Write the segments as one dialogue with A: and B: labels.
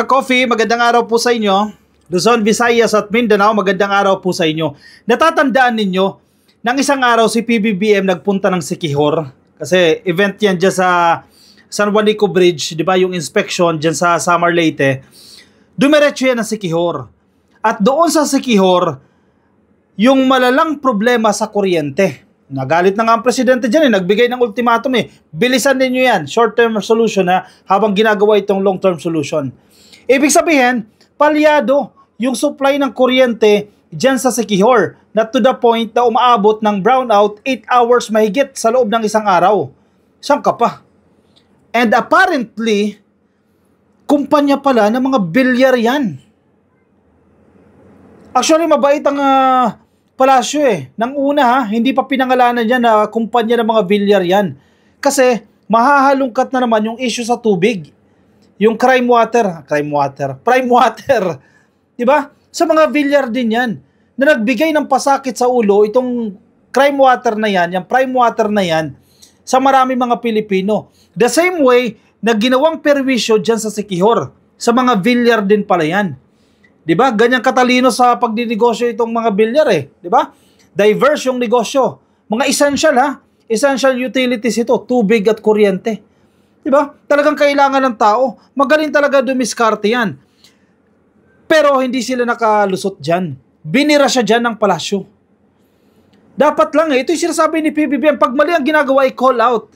A: ka-coffee, magandang araw po sa inyo. Luzon, Visayas at Mindanao, magandang araw po sa inyo. Natatandaan ninyo, nang isang araw si PBBM nagpunta ng Siquijor. Kasi event yan dyan sa San Juanico Bridge, di ba, yung inspection dyan sa Samar Leyte. Dumiretso yan ng Siquijor. At doon sa Siquijor, yung malalang problema sa kuryente. Nagalit na nga ang presidente dyan nagbigay ng ultimatum bilisan ninyo yan, short-term solution habang ginagawa itong long-term solution. Ibig sabihin, palyado yung supply ng kuryente dyan sa Siquijor na to the point na umaabot ng brownout 8 hours mahigit sa loob ng isang araw. Saan ka pa? And apparently, kumpanya pala ng mga bilyar yan. Actually, mabait ang palasyo Nang una hindi pa pinangalanan yan na kumpanya ng mga bilyar yan. Kasi mahahalungkat na naman yung issue sa tubig. Yung prime water. Diba? Sa mga bilyar din yan. Na nagbigay ng pasakit sa ulo itong prime water na yan, yung prime water na yan, sa marami mga Pilipino. The same way na ginawang perwisyo dyan sa Siquijor. Sa mga bilyar din pala yan. Diba? Ganyang katalino sa pagdinegosyo itong mga bilyar Diba? Diverse yung negosyo. Mga essential Essential utilities ito. Tubig at kuryente. Diba? Talagang kailangan ng tao. Magaling talaga dumiskarte yan. Pero hindi sila nakalusot dyan. Binira siya dyan ng palasyo. Dapat lang ito yung sinasabi ni PBBM. Pag mali ang ginagawa, i-call out.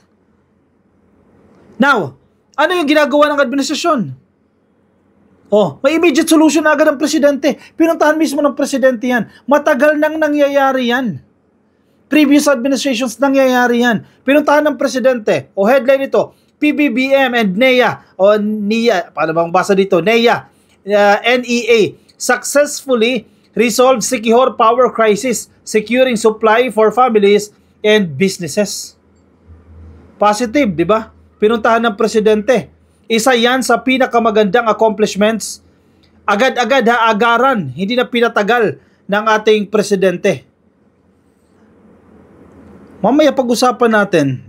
A: Now, ano yung ginagawa ng administrasyon? May immediate solution na agad ang presidente. Pinuntahan mismo ng presidente yan. Matagal nang nangyayari yan. Previous administrations nangyayari yan. Pinuntahan ng presidente. Headline ito, PBBM and NEA. NEA, paano bang basa dito? NEA. NEA. Successfully resolved Siquijor power crisis, securing supply for families and businesses. Positive, di ba? Pinuntahan ng presidente. Isa yan sa pinakamagandang accomplishments. Agad-agad agaran, hindi na pinatagal ng ating presidente. Mamaya pag-usapan natin.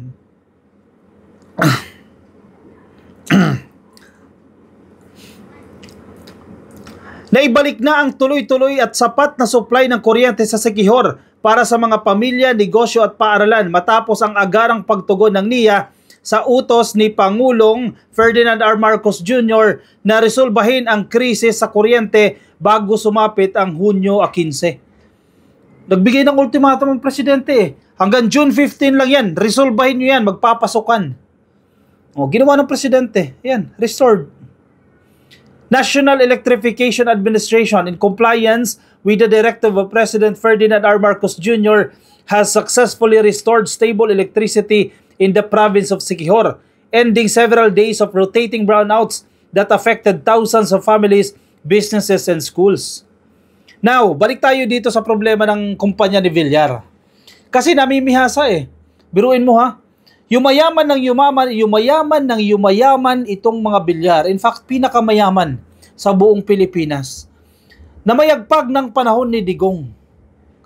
A: Naibalik na ang tuloy-tuloy at sapat na supply ng kuryente sa Siquijor para sa mga pamilya, negosyo at paaralan matapos ang agarang pagtugon ng NEA sa utos ni Pangulong Ferdinand R. Marcos Jr. na resolbahin ang krisis sa kuryente bago sumapit ang Hunyo 15. Nagbigay ng ultimatum ang presidente Hanggang June 15 lang yan. Resolbahin nyo yan. Magpapasukan. Ginawa ng presidente. Yan. Restored. National Electrification Administration, in compliance with the directive of President Ferdinand R. Marcos Jr., has successfully restored stable electricity in the province of Siquijor, ending several days of rotating brownouts that affected thousands of families, businesses, and schools. Now, balik tayo dito sa problema ng kumpanya ni Villar. Kasi namimihasa Biruin mo Yumayaman ng yumayaman itong mga Villar. In fact, pinakamayaman sa buong Pilipinas. Namayagpag ng panahon ni Digong.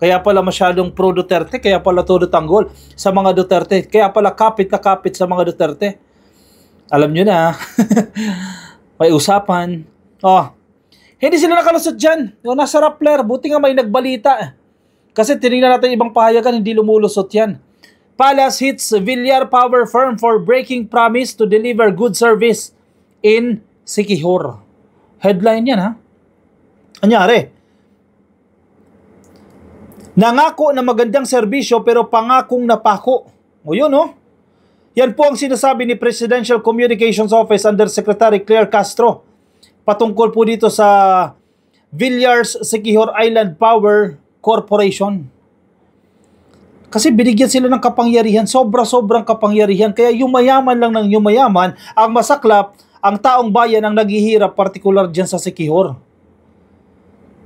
A: Kaya pala masyadong pro Duterte, kaya pala todo tanggol sa mga Duterte, kaya pala kapit na kapit sa mga Duterte. Alam nyo na, may usapan. Hindi sila nakalusot dyan. Nasa Rappler, buti nga may nagbalita. Kasi tinignan natin ibang pahayagan, hindi lumulusot yan. Palace hits Villar Power Firm for breaking promise to deliver good service in Siquijor. Headline yan Anyari? Nangako na magandang serbisyo pero pangakong napako. Yan po ang sinasabi ni Presidential Communications Office Undersecretary Claire Castro patungkol po dito sa Villar's Siquijor Island Power Corporation. Kasi binigyan sila ng kapangyarihan, sobrang kapangyarihan. Kaya yumayaman lang ng yumayaman, ang masaklap, ang taong bayan ang naghihirap, partikular dyan sa Siquijor.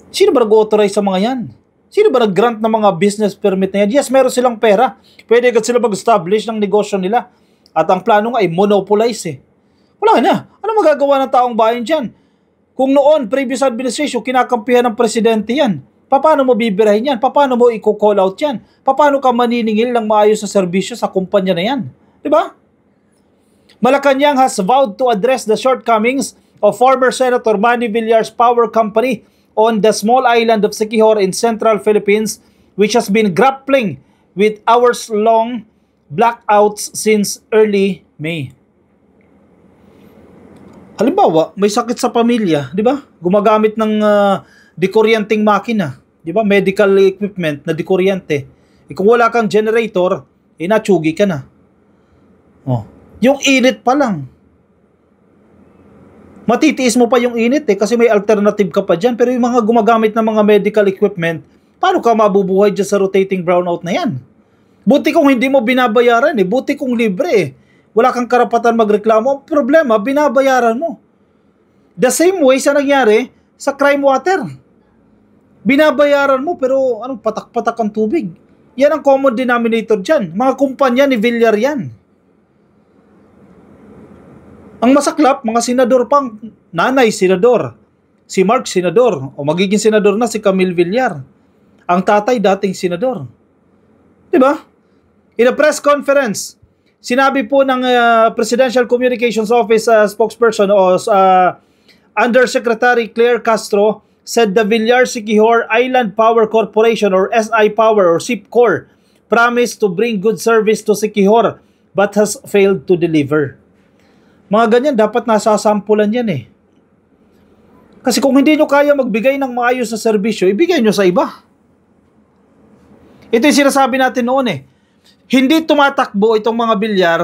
A: Sino ba nag-authorize sa mga yan? Sino ba nag-grant ng mga business permit na yan? Yes, meron silang pera. Pwede agad sila mag-establish ng negosyo nila. At ang plano nga ay monopolize Wala na. Ano magagawa ng taong bayan dyan? Kung noon, previous administration, kinakampihan ng presidente yan. Paano mo bibirahin yan? Paano mo i-call out yan? Paano ka maniningil ng maayos sa serbisyo sa kumpanya na yan? Diba? Malacanang has vowed to address the shortcomings of former Senator Manny Villar's power company on the small island of Siquijor in central Philippines, which has been grappling with hours-long blackouts since early May. Halimbawa, may sakit sa pamilya, di ba? Gumagamit ng dikuryenteng makina, di ba? Medical equipment na dikuryente. Kung wala kang generator, natsugi ka na. Oh, yung init pa lang. Matitiis mo pa yung init kasi may alternative ka pa dyan. Pero yung mga gumagamit ng mga medical equipment, paano ka mabubuhay dyan sa rotating brownout na yan? Buti kung hindi mo binabayaran buti kung libre Wala kang karapatan magreklamo. Ang problema, binabayaran mo. The same way sa nangyari sa crime water. Binabayaran mo pero patak-patak ang tubig. Yan ang common denominator dyan. Mga kumpanya ni Villar yan. Ang masaklap, mga senador pang nanay, senador. Si Mark, senador. O magiging senador na si Camille Villar. Ang tatay, dating senador. Diba? In a press conference, sinabi po ng Presidential Communications Office spokesperson o Undersecretary Claire Castro said the Villar Siquijor Island Power Corporation or SI Power or SIPCOR promised to bring good service to Siquijor but has failed to deliver. Mga ganyan, dapat nasasampulan yan Kasi kung hindi nyo kaya magbigay ng maayos na serbisyo, ibigay nyo sa iba. Ito yung sinasabi natin noon Hindi tumatakbo itong mga Villar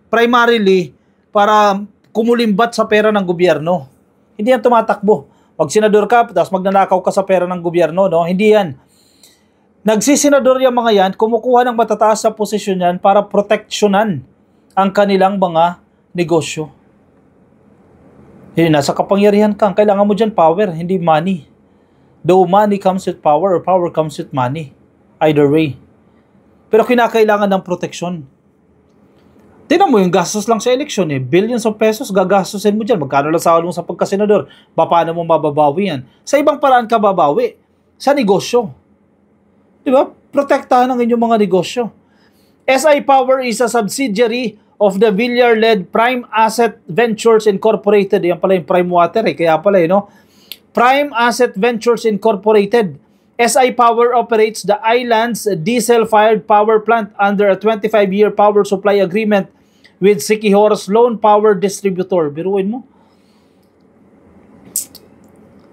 A: primarily para kumulimbat sa pera ng gobyerno. Hindi yan tumatakbo. Pag senador ka, tapos magnanakaw ka sa pera ng gobyerno, no? Hindi yan. Nagsisenador yung mga yan, kumukuha ng matataas sa posisyon yan para proteksyonan ang kanilang mga negosyo. Hindi, nasa kapangyarihan ka. Kailangan mo dyan power, hindi money. Though money comes with power or power comes with money. Either way. Pero kinakailangan ng proteksyon. Tingnan mo yung gastos lang sa eleksyon Billions of pesos gagastusin mo dyan. Magkano lang sahod mo sa pagkasenador? Paano mo mababawi yan? Sa ibang paraan ka babawi. Sa negosyo. Diba? Protektahan ang inyong mga negosyo. SI Power is a subsidiary of the Villar-led Prime Asset Ventures Incorporated. Yan pala yung Prime Water Kaya pala no? Prime Asset Ventures Incorporated. SI Power operates the island's diesel-fired power plant under a 25-year power supply agreement with Siquijor's Lone Power Distributor. Biruin mo.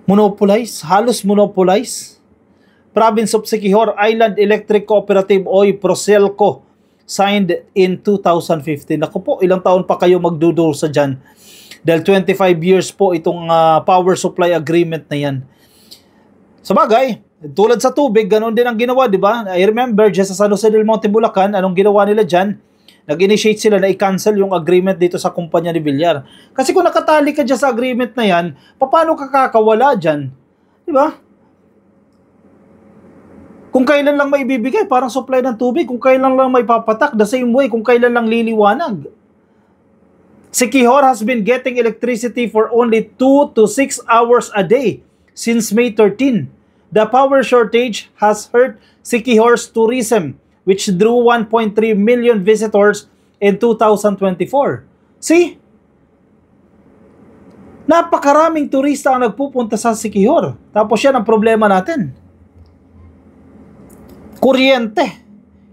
A: Monopolize, halos monopolize. Province of Siquijor Island Electric Cooperative o Procelco signed in 2015. Naku po, ilang taon pa kayo magdudusa dyan? Dahil 25 years po itong power supply agreement na yan. Sabagay, tulad sa tubig, ganun din ang ginawa, di ba? I remember, just sa San Jose del Monte, Bulacan, anong ginawa nila dyan? Nag-initiate sila na i-cancel yung agreement dito sa kumpanya ni Villar. Kasi kung nakatali ka dyan sa agreement na yan, paano ka kakawala dyan? Di ba? Kung kailan lang maibibigay, parang supply ng tubig. Kung kailan lang may papatak, the same way, kung kailan lang liliwanag. Siquijor has been getting electricity for only 2 to 6 hours a day since May 13. The power shortage has hurt Siquijor's tourism, which drew 1.3 million visitors in 2024. See? Napakaraming turista ang nagpupunta sa Siquijor. Tapos yan ang problema natin. Kuryente.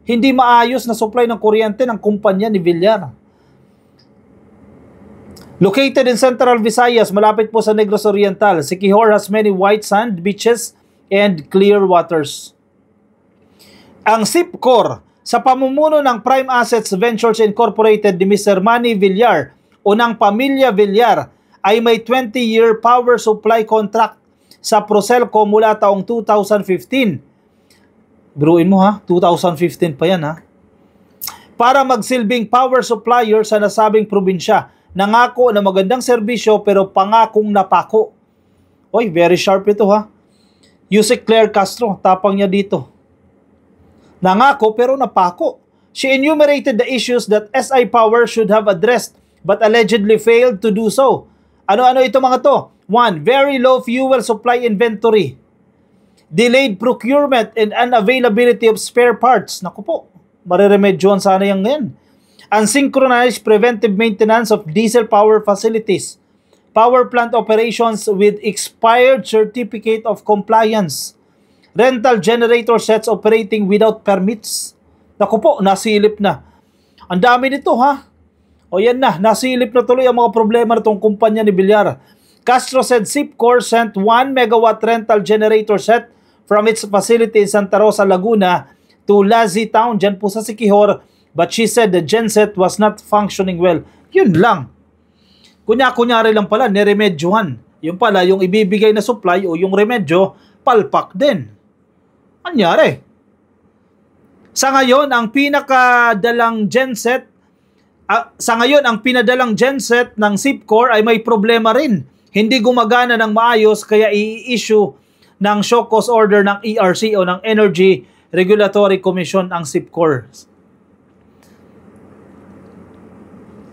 A: Hindi maayos na supply ng kuryente ng kumpanya ni Villar. Located in Central Visayas, malapit po sa Negros Oriental, Siquijor has many white sand beaches and clear waters. Ang SIPCOR, sa pamumuno ng Prime Assets Ventures Incorporated ni Mr. Manny Villar o ng pamilya Villar, ay may 20-year power supply contract sa Procelco mula taong 2015. Bruin mo 2015 pa yan Para magsilbing power supplier sa nasabing probinsya. Nangako na magandang serbisyo pero pangakong napako. Oy, very sharp ito Yusek Claire Castro, tapang niya dito. Nangako pero napako. She enumerated the issues that SI Power should have addressed but allegedly failed to do so. Ano-ano ito mga to? 1. Very low fuel supply inventory. Delayed procurement and unavailability of spare parts. Naku po, mareremedyohan sana yan ngayon. Unsynchronized preventive maintenance of diesel power facilities. power plant operations with expired certificate of compliance, rental generator sets operating without permits. Naku po, nasilip na. Ang dami nito ha. O yan na, nasilip na tuloy ang mga problema na itong kumpanya ni Villar. Castro said SIPCOR sent 1 megawatt rental generator set from its facility in Santa Rosa, Laguna to Lazi Town, dyan po sa Siquijor, but she said the genset was not functioning well. Yun lang. Kunya-kunyari lang pala, niremedyohan. Yung pala, yung ibibigay na supply o yung remedyo, palpak din. Anyari? Sa ngayon, ang pinakadalang genset, ng SIPCOR ay may problema rin. Hindi gumagana ng maayos kaya i-issue ng show cause order ng ERC o ng Energy Regulatory Commission ang SIPCOR.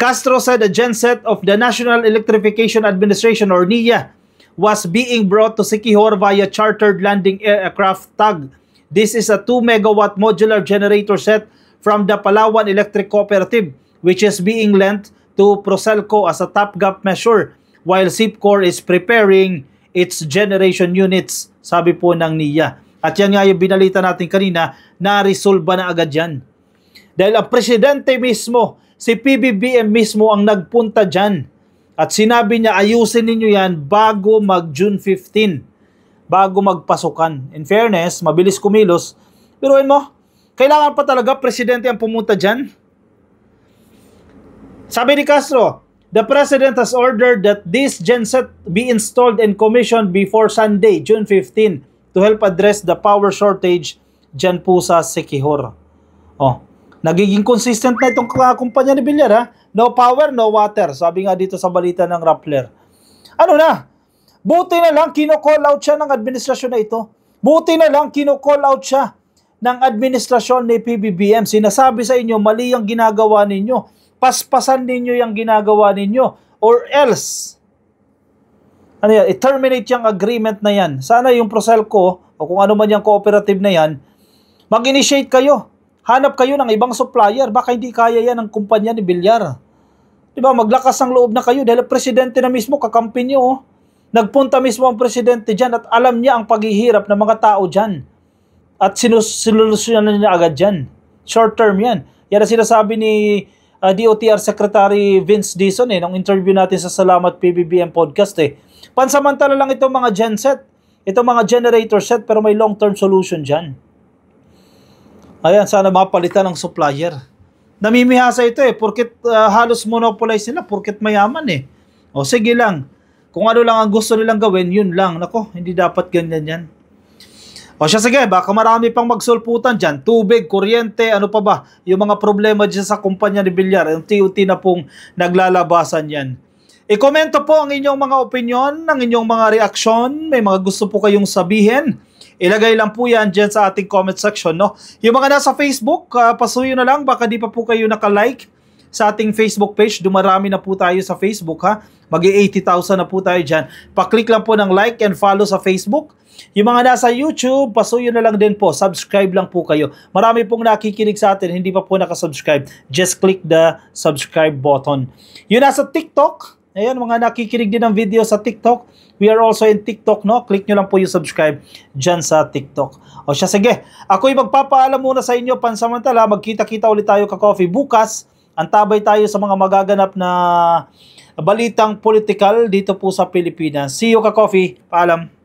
A: Castro said a genset of the National Electrification Administration or NEA was being brought to Siquijor via chartered landing aircraft TAG. This is a 2 megawatt modular generator set from the Palawan Electric Cooperative, which is being lent to Procelco as a top-gap measure while SIPCOR is preparing its generation units, sabi po ng NEA. At yan nga yung binalita natin kanina, na-resolve na agad yan. Dahil ang presidente mismo, si PBBM mismo ang nagpunta dyan. At sinabi niya, ayusin ninyo yan bago mag-June 15, bago magpasukan. In fairness, mabilis kumilos. Pero mo, kailangan pa talaga presidente ang pumunta dyan? Sabi ni Castro, the President has ordered that this genset be installed and commissioned before Sunday, June 15, to help address the power shortage dyan po sa Siquijor. Oh, nagiging consistent na itong kumpanya ni Villar ha. No power, no water. Sabi nga dito sa balita ng Rappler. Ano na? Buti na lang kino-call out siya ng administrasyon na ito. Buti na lang kino-call out siya ng administrasyon ni PBBM. Sinasabi sa inyo, mali ang ginagawa ninyo. Paspasan ninyo yung ginagawa ninyo or else ano yan, i-terminate yung agreement na yan. Sana yung Procelco o kung ano man yung cooperative na yan, mag-initiate kayo. Hanap kayo ng ibang supplier. Baka hindi kaya yan ng kumpanya ni Villar. Diba? Maglakas ang loob na kayo dahil presidente na mismo kakampi nyo. Oh. Nagpunta mismo ang presidente dyan at alam niya ang paghihirap ng mga tao dyan. At sinusolusyonan niya agad dyan. Short term yan. Yan ang sinasabi ni DOTR Secretary Vince Dizon nung interview natin sa Salamat PBBM podcast Pansamantala lang itong mga genset, itong mga generator set pero may long-term solution dyan. Ayan, sana mapalitan ng supplier. Namimihasa ito porket halos monopolize nila, porket mayaman O sige lang, kung ano lang ang gusto nilang gawin, yun lang. Nako, hindi dapat ganyan yan. O siya, sige, baka marami pang magsulputan dyan. Tubig, kuryente, ano pa ba? Yung mga problema dyan sa kumpanya ni Villar, yung TUT na pong naglalabasan yan. I-komento po ang inyong mga opinion, ang inyong mga reaksyon. May mga gusto po kayong sabihin. Ilagay lang po yan dyan sa ating comment section. No? Yung mga nasa Facebook, pasuyo na lang. Baka di pa po kayo nakalike sa ating Facebook page. Dumarami na po tayo sa Facebook. Mag-80,000 na po tayo dyan. Pa-click lang po ng like and follow sa Facebook. Yung mga nasa YouTube, pasuyo na lang din po. Subscribe lang po kayo. Marami pong nakikinig sa atin, hindi pa po nakasubscribe. Just click the subscribe button. Yung nasa TikTok, ayan, mga nakikinig din ng video sa TikTok. We are also in TikTok, no? Click nyo lang po yung subscribe dyan sa TikTok. O siya, sige. Ako'y magpapaalam muna sa inyo pansamantala. Magkita-kita ulit tayo ka-coffee bukas. Antabay tayo sa mga magaganap na balitang politikal dito po sa Pilipinas. See you ka-coffee. Paalam.